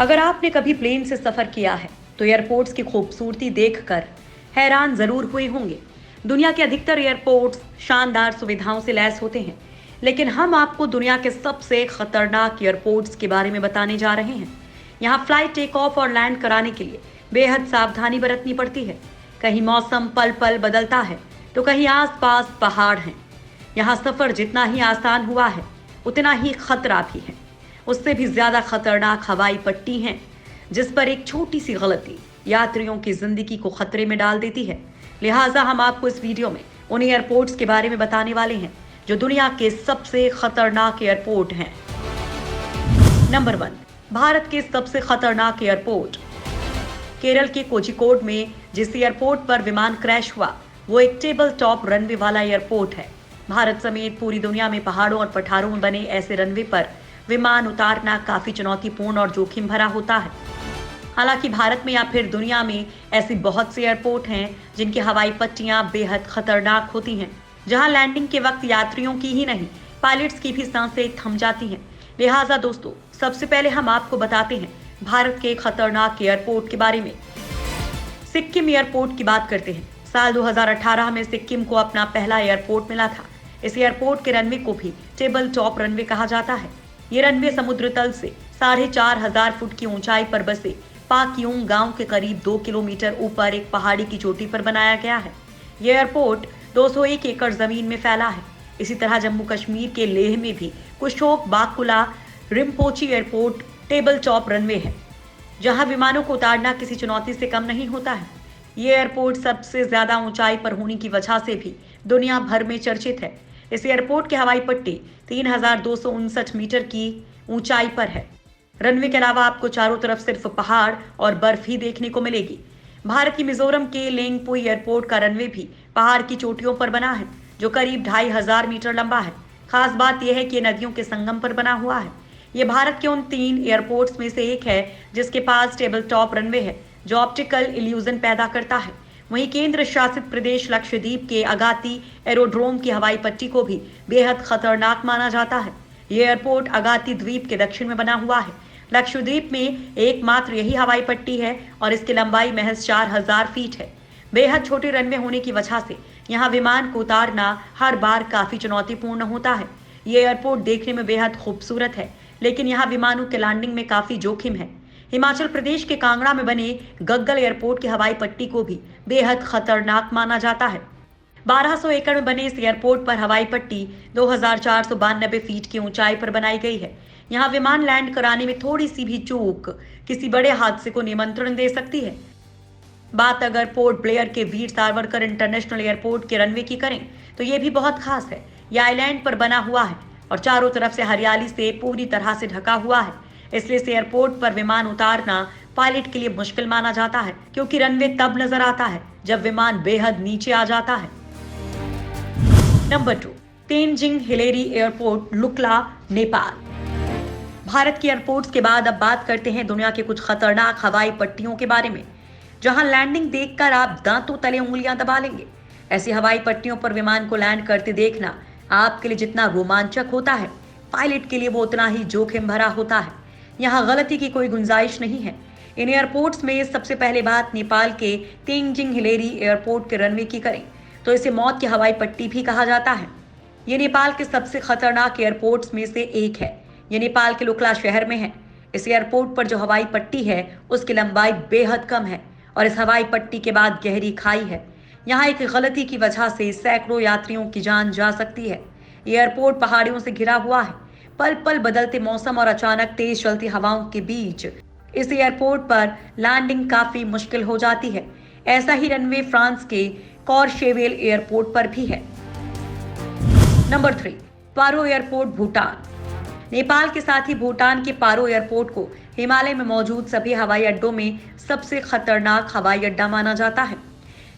अगर आपने कभी प्लेन से सफर किया है तो एयरपोर्ट्स की खूबसूरती देखकर हैरान जरूर हुए होंगे। दुनिया के अधिकतर एयरपोर्ट्स शानदार सुविधाओं से लैस होते हैं, लेकिन हम आपको दुनिया के सबसे खतरनाक एयरपोर्ट्स के बारे में बताने जा रहे हैं। यहाँ फ्लाइट टेक ऑफ और लैंड कराने के लिए बेहद सावधानी बरतनी पड़ती है। कहीं मौसम पल पल बदलता है तो कहीं आसपास पहाड़ हैं। यहाँ सफर जितना ही आसान हुआ है उतना ही खतरा भी है। उससे भी ज्यादा खतरनाक हवाई पट्टी हैं, जिस पर एक छोटी सी गलती यात्रियों की जिंदगी को खतरे में डाल देती है। लिहाजा हम आपको इस वीडियो में उन एयरपोर्ट्स के बारे में बताने वाले हैं जो दुनिया के सबसे खतरनाक एयरपोर्ट हैं। नंबर 1, भारत के सबसे खतरनाक एयरपोर्ट। केरल के कोझिकोड में जिस एयरपोर्ट पर विमान क्रैश हुआ वो एक टेबल टॉप रनवे वाला एयरपोर्ट है। भारत समेत पूरी दुनिया में पहाड़ों और पठारों में बने ऐसे रनवे पर विमान उतारना काफी चुनौतीपूर्ण और जोखिम भरा होता है। हालांकि भारत में या फिर दुनिया में ऐसी बहुत से एयरपोर्ट हैं जिनकी हवाई पट्टियां बेहद खतरनाक होती हैं, जहां लैंडिंग के वक्त यात्रियों की ही नहीं पायलट्स की भी सांसें थम जाती हैं। लिहाजा दोस्तों, सबसे पहले हम आपको बताते हैं भारत के खतरनाक एयरपोर्ट के बारे में। सिक्किम एयरपोर्ट की बात करते हैं। साल 2018 में सिक्किम को अपना पहला एयरपोर्ट मिला था। इस एयरपोर्ट के रनवे को भी टेबल टॉप रनवे कहा जाता है। ये रनवे समुद्र तल से 4,500 फुट की ऊंचाई पर बसे पाक्योंग गांव के करीब 2 किलोमीटर ऊपर एक पहाड़ी की चोटी पर बनाया गया है। यह एयरपोर्ट 201 एकड़ जमीन में फैला है। इसी तरह जम्मू कश्मीर के लेह में भी Kushok Bakula Rinpoche airport table top runway है, जहां विमानों को उतारना किसी चुनौती से कम नहीं होता है। ये एयरपोर्ट सबसे ज्यादा ऊंचाई पर होने की वजह से भी दुनिया भर में चर्चित है। इस एयरपोर्ट की हवाई पट्टी 3,259 मीटर की ऊंचाई पर है। रनवे के अलावा आपको चारों तरफ सिर्फ पहाड़ और बर्फ ही देखने को मिलेगी। भारत की मिजोरम के लेंगपुई एयरपोर्ट का रनवे भी पहाड़ की चोटियों पर बना है, जो करीब 2,500 मीटर लंबा है। खास बात यह है कि नदियों के संगम पर बना हुआ है। ये भारत के उन 3 एयरपोर्ट्स में से एक है जिसके पास टेबल टॉप रनवे है, जो ऑप्टिकल इल्यूजन पैदा करता है। वहीं केंद्र शासित प्रदेश लक्षद्वीप के अगाती एरोड्रोम की हवाई पट्टी को भी बेहद खतरनाक माना जाता है। यह एयरपोर्ट अगाती द्वीप के दक्षिण में बना हुआ है। लक्षद्वीप में एकमात्र यही हवाई पट्टी है और इसकी लंबाई महज 4,000 फीट है। बेहद छोटे रनवे होने की वजह से यहाँ विमान को उतारना हर बार काफी चुनौतीपूर्ण होता है। ये एयरपोर्ट देखने में बेहद खूबसूरत है, लेकिन यहाँ विमानों के लैंडिंग में काफी जोखिम है। हिमाचल प्रदेश के कांगड़ा में बने गग्गल एयरपोर्ट की हवाई पट्टी को भी बेहद खतरनाक माना जाता है। 1200 एकड़ में बने इस एयरपोर्ट पर हवाई पट्टी 2,492 फीट की ऊंचाई पर बनाई गई है। यहाँ विमान लैंड कराने में थोड़ी सी भी चूक किसी बड़े हादसे को निमंत्रण दे सकती है। बात अगर पोर्ट ब्लेयर के वीर सावरकर इंटरनेशनल एयरपोर्ट के रनवे की करें तो ये भी बहुत खास है। यह आइलैंड पर बना हुआ है और चारों तरफ से हरियाली से पूरी तरह से ढका हुआ है। इसलिए इस एयरपोर्ट पर विमान उतारना पायलट के लिए मुश्किल माना जाता है, क्योंकि रनवे तब नजर आता है जब विमान बेहद नीचे आ जाता है। Number 2, Tenzing Hillary airport, Lukla, Nepal. Bharat के एयरपोर्ट्स के बाद अब बात करते हैं दुनिया के कुछ खतरनाक हवाई पट्टियों के बारे में, जहां लैंडिंग देखकर आप दांतों तले उंगलियां दबा लेंगे। ऐसी हवाई पट्टियों पर विमान को लैंड करते देखना आपके लिए जितना रोमांचक होता है, पायलट के लिए वो उतना ही जोखिम भरा होता है। यहाँ गलती की कोई गुंजाइश नहीं है। इन एयरपोर्ट्स में सबसे पहले बात नेपाल के तेनजिंग हिलेरी एयरपोर्ट के रनवे की करें तो इसे मौत की हवाई पट्टी भी कहा जाता है। ये नेपाल के सबसे खतरनाक एयरपोर्ट्स में से एक है। ये नेपाल के लुक्ला शहर में है। इस एयरपोर्ट पर जो हवाई पट्टी है उसकी लंबाई बेहद कम है और इस हवाई पट्टी के बाद गहरी खाई है। यहाँ एक गलती की वजह से सैकड़ों यात्रियों की जान जा सकती है। ये एयरपोर्ट पहाड़ियों से घिरा हुआ है। पल पल बदलते मौसम और अचानक तेज चलती हवाओं के बीच इस एयरपोर्ट पर लैंडिंग काफी मुश्किल हो जाती है। ऐसा ही रनवे फ्रांस के कॉर्शेवेल एयरपोर्ट पर भी है। नंबर 3, पारो एयरपोर्ट, भूटान। नेपाल के साथ ही भूटान के पारो एयरपोर्ट को हिमालय में मौजूद सभी हवाई अड्डों में सबसे खतरनाक हवाई अड्डा माना जाता है।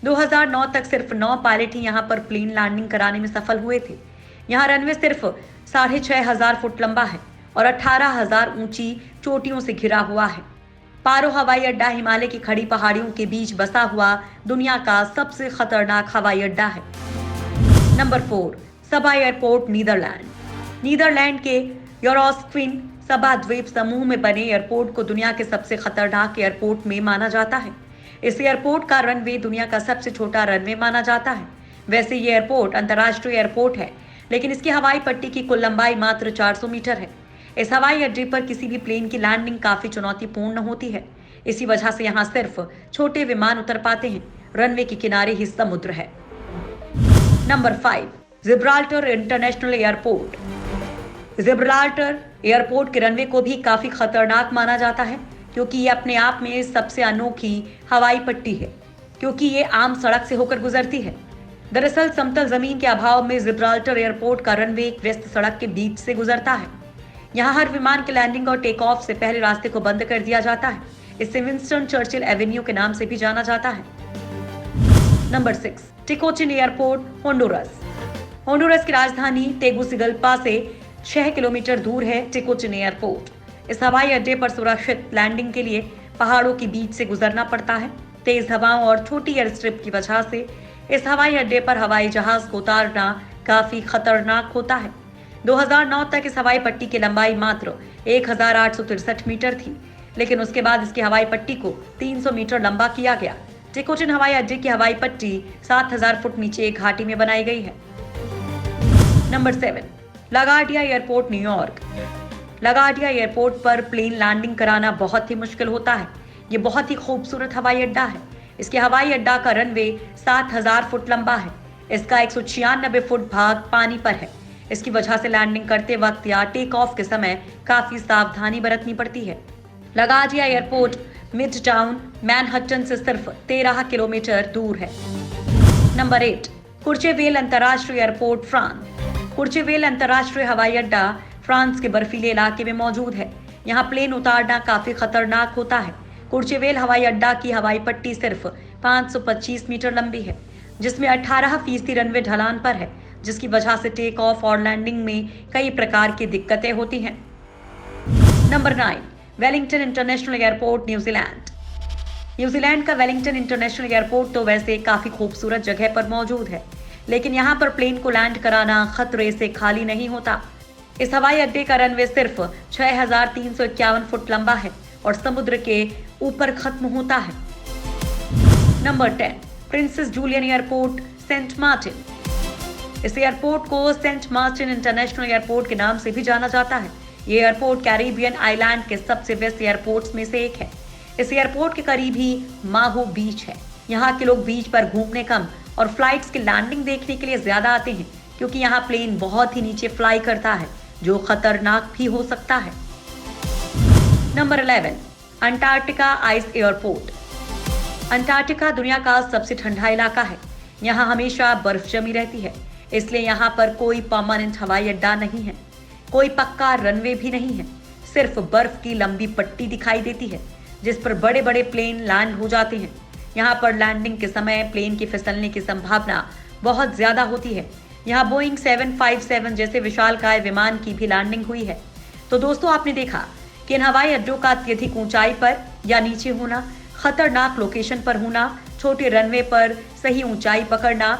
2009 तक सिर्फ 9 पायलट ही यहाँ पर प्लेन लैंडिंग कराने में सफल हुए थे। यहाँ रनवे सिर्फ 6,500 फुट लंबा है और 18,000 ऊंची चोटियों से घिरा हुआ है। पारो हवाई अड्डा हिमालय की खड़ी पहाड़ियों के बीच बसा हुआ दुनिया का सबसे खतरनाक हवाई अड्डा है। नंबर 4, सबा एयरपोर्ट, नीदरलैंड। नीदरलैंड के योरोस्क्विन सबा द्वीप समूह में बने एयरपोर्ट को दुनिया के सबसे खतरनाक एयरपोर्ट में माना जाता है। इस एयरपोर्ट का रनवे दुनिया का सबसे छोटा रनवे माना जाता है। वैसे ये एयरपोर्ट अंतर्राष्ट्रीय एयरपोर्ट है, लेकिन इसकी हवाई पट्टी की कुल लंबाई मात्र 400 मीटर है। इस हवाई अड्डे पर किसी भी प्लेन की लैंडिंग काफी चुनौतीपूर्ण होती है। इसी वजह से यहाँ सिर्फ छोटे विमान उतर पाते हैं। रनवे के किनारे ही समुद्र है। Number 5, Gibraltar international airport. Gibraltar airport के रनवे को भी काफी खतरनाक माना जाता है, क्योंकि ये अपने आप में सबसे अनोखी हवाई पट्टी है, क्योंकि ये आम सड़क से होकर गुजरती है। दरअसल समतल जमीन के अभाव में जिब्राल्टर एयरपोर्ट का रनवे एक व्यस्त सड़क के बीच से गुजरता है। यहाँ हर विमान के लैंडिंग और टेक ऑफ से पहले रास्ते को बंद कर दिया जाता है। इसे विंस्टन चर्चिल एवेन्यू के नाम से भी जाना जाता है। Number 6, Toncontin airport, Honduras. Honduras की राजधानी टेगुसिगल्पा से 6 किलोमीटर दूर है टिकोचिन एयरपोर्ट। इस हवाई अड्डे पर सुरक्षित लैंडिंग के लिए पहाड़ों के बीच से गुजरना पड़ता है। तेज हवाओं और छोटी एयर स्ट्रिप की वजह से इस हवाई अड्डे पर हवाई जहाज को उतारना काफी खतरनाक होता है। 2009 तक इस हवाई पट्टी की लंबाई मात्र 1863 मीटर थी, लेकिन उसके बाद इसकी हवाई पट्टी को 300 मीटर लंबा किया गया। टिकोचिन हवाई अड्डे की हवाई पट्टी 7000 फुट नीचे एक घाटी में बनाई गई है। Number 7, LaGuardia airport, New York. LaGuardia airport पर प्लेन लैंडिंग कराना बहुत ही मुश्किल होता है। ये बहुत ही खूबसूरत हवाई अड्डा है। इसके हवाई अड्डा का रनवे 7000 फुट लंबा है। इसका 196 फुट भाग पानी पर है। इसकी वजह से लैंडिंग करते वक्त या टेक ऑफ के समय काफी सावधानी बरतनी पड़ती है। लगार्डिया एयरपोर्ट मिड टाउन मैनहट्टन से सिर्फ 13 किलोमीटर दूर है। नंबर 8, कुर्चेवेल अंतर्राष्ट्रीय एयरपोर्ट, फ्रांस। कुर्चेवेल अंतर्राष्ट्रीय हवाई अड्डा फ्रांस के बर्फीले इलाके में मौजूद है। यहाँ प्लेन उतारना काफी खतरनाक होता है। कुर्चेवेल हवाई अड्डा की हवाई पट्टी सिर्फ 525 मीटर लंबी है, जिसमें 18% रनवे ढलान पर है, जिसकी वजह से टेक ऑफ और लैंडिंग में कई प्रकार की दिक्कतें होती हैं। Number 9, Wellington international airport, New Zealand. New Zealand का वेलिंगटन इंटरनेशनल एयरपोर्ट तो वैसे काफी खूबसूरत जगह पर मौजूद है, लेकिन यहाँ पर प्लेन को लैंड कराना खतरे से खाली नहीं होता। इस हवाई अड्डे का रनवे सिर्फ 6351 फुट लंबा है और समुद्र के ऊपर खत्म होता है। Number 10, Princess Julian Airport, Saint Martin. इस एयरपोर्ट को सेंट मार्टिन इंटरनेशनल एयरपोर्ट के नाम से भी जाना जाता है। ये एयरपोर्ट कैरिबियन आइलैंड के सबसे व्यस्त एयरपोर्ट्स में से एक है। इस एयरपोर्ट के करीब ही माहो बीच है। यहाँ के लोग बीच पर घूमने कम और फ्लाइट्स की लैंडिंग देखने के लिए ज्यादा आते हैं, क्योंकि यहाँ प्लेन बहुत ही नीचे फ्लाई करता है, जो खतरनाक भी हो सकता है। Number 11, Antarctica ice airport. Antarctica दुनिया का सबसे ठंडा इलाका है। यहाँ हमेशा बर्फ जमी रहती है, इसलिए यहाँ पर कोई परमानेंट हवाई अड्डा नहीं है। कोई पक्का रनवे भी नहीं है। सिर्फ बर्फ की लंबी पट्टी दिखाई देती है, जिस पर बड़े बड़े प्लेन लैंड हो जाते हैं। यहाँ पर लैंडिंग के समय प्लेन के फिसलने की संभावना बहुत ज्यादा होती है। यहाँ बोइंग 757 जैसे विशालकाय विमान की भी लैंडिंग हुई है। तो दोस्तों, आपने देखा कि इन हवाई अड्डों का अत्यधिक ऊंचाई पर या नीचे होना, खतरनाक लोकेशन पर होना, छोटे रनवे पर सही ऊंचाई पकड़ना,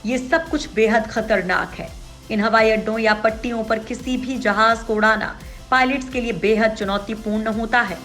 ये सब कुछ बेहद खतरनाक है। इन हवाई अड्डों या पट्टियों पर किसी भी जहाज को उड़ाना पायलट्स के लिए बेहद चुनौतीपूर्ण होता है।